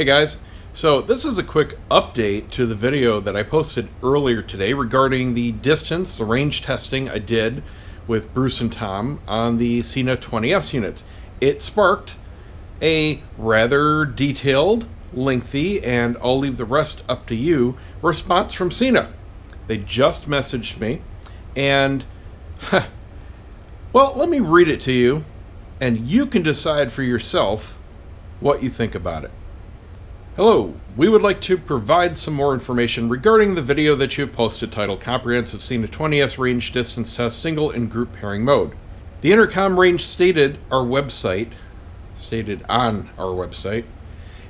Hey guys, so this is a quick update to the video that I posted earlier today regarding the distance, the range testing I did with Bruce and Tom on the SENA 20S units. It sparked a rather detailed, lengthy, and I'll leave the rest up to you, response from SENA. They just messaged me and, well, let me read it to you and you can decide for yourself what you think about it. Hello, we would like to provide some more information regarding the video that you have posted titled Comprehensive SENA 20S Range Distance Test Single and Group Pairing Mode. The intercom range stated on our website,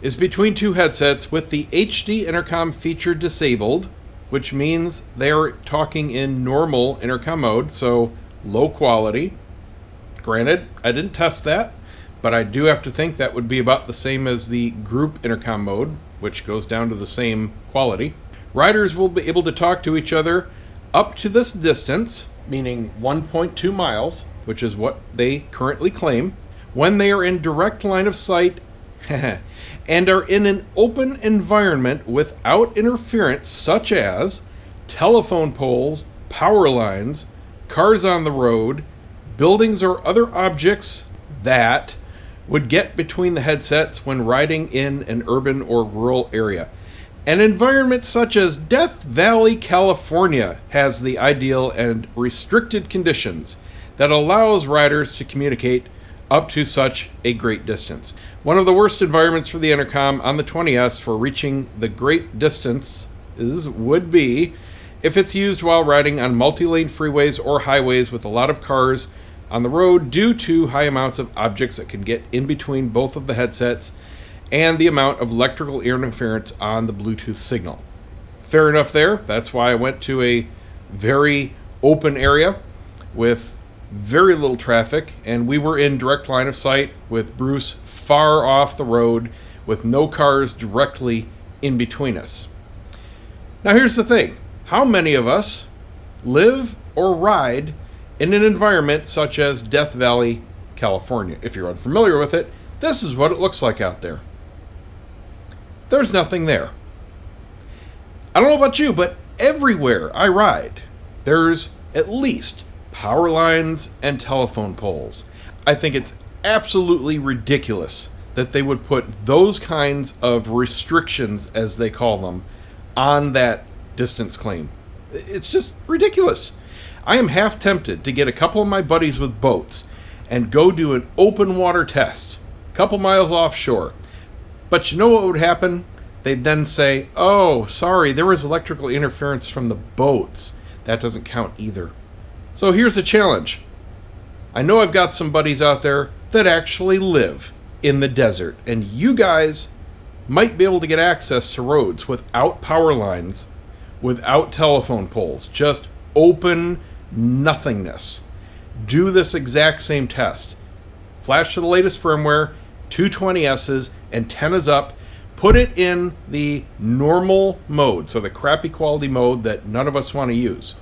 is between two headsets with the HD intercom feature disabled, which means they are talking in normal intercom mode, so low quality. Granted, I didn't test that, but I do have to think that would be about the same as the group intercom mode, which goes down to the same quality. Riders will be able to talk to each other up to this distance, meaning 1.2 miles, which is what they currently claim, when they are in direct line of sight and are in an open environment without interference, such as telephone poles, power lines, cars on the road, buildings or other objects that would get between the headsets when riding in an urban or rural area. An environment such as Death Valley, California has the ideal and restricted conditions that allows riders to communicate up to such a great distance. One of the worst environments for the intercom on the 20S for reaching the great distance would be if it's used while riding on multi-lane freeways or highways with a lot of cars on the road due to high amounts of objects that can get in between both of the headsets and the amount of electrical interference on the Bluetooth signal. Fair enough there. That's why I went to a very open area with very little traffic, and we were in direct line of sight with Bruce far off the road with no cars directly in between us. Now here's the thing. How many of us live or ride in an environment such as Death Valley, California? If you're unfamiliar with it, this is what it looks like out there. There's nothing there. I don't know about you, but everywhere I ride, there's at least power lines and telephone poles. I think it's absolutely ridiculous that they would put those kinds of restrictions, as they call them, on that distance claim. It's just ridiculous. I am half tempted to get a couple of my buddies with boats and go do an open water test, a couple miles offshore. But you know what would happen? They'd then say, oh, sorry, there was electrical interference from the boats. That doesn't count either. So here's a challenge. I know I've got some buddies out there that actually live in the desert, and you guys might be able to get access to roads without power lines, without telephone poles, just open nothingness. Do this exact same test. Flash to the latest firmware, 220Ss, antennas up, put it in the normal mode, so the crappy quality mode that none of us want to use,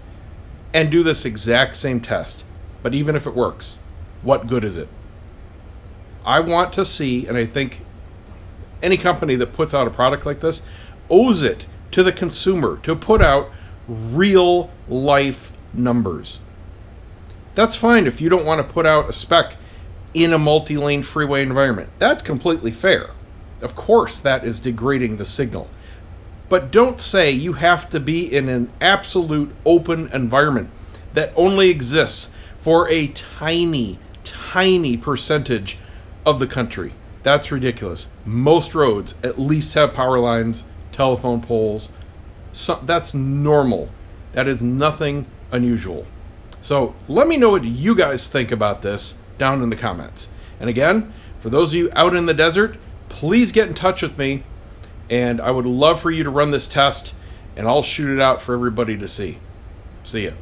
and do this exact same test. But even if it works, what good is it? I want to see, and I think any company that puts out a product like this owes it to the consumer to put out real life numbers. That's fine if you don't want to put out a spec in a multi-lane freeway environment. That's completely fair. Of course, that is degrading the signal. But don't say you have to be in an absolute open environment that only exists for a tiny, tiny percentage of the country. That's ridiculous. Most roads at least have power lines, telephone poles. So that's normal. That is nothing unusual. So let me know what you guys think about this down in the comments. And again, for those of you out in the desert, please get in touch with me, and I would love for you to run this test, and I'll shoot it out for everybody to see. See ya.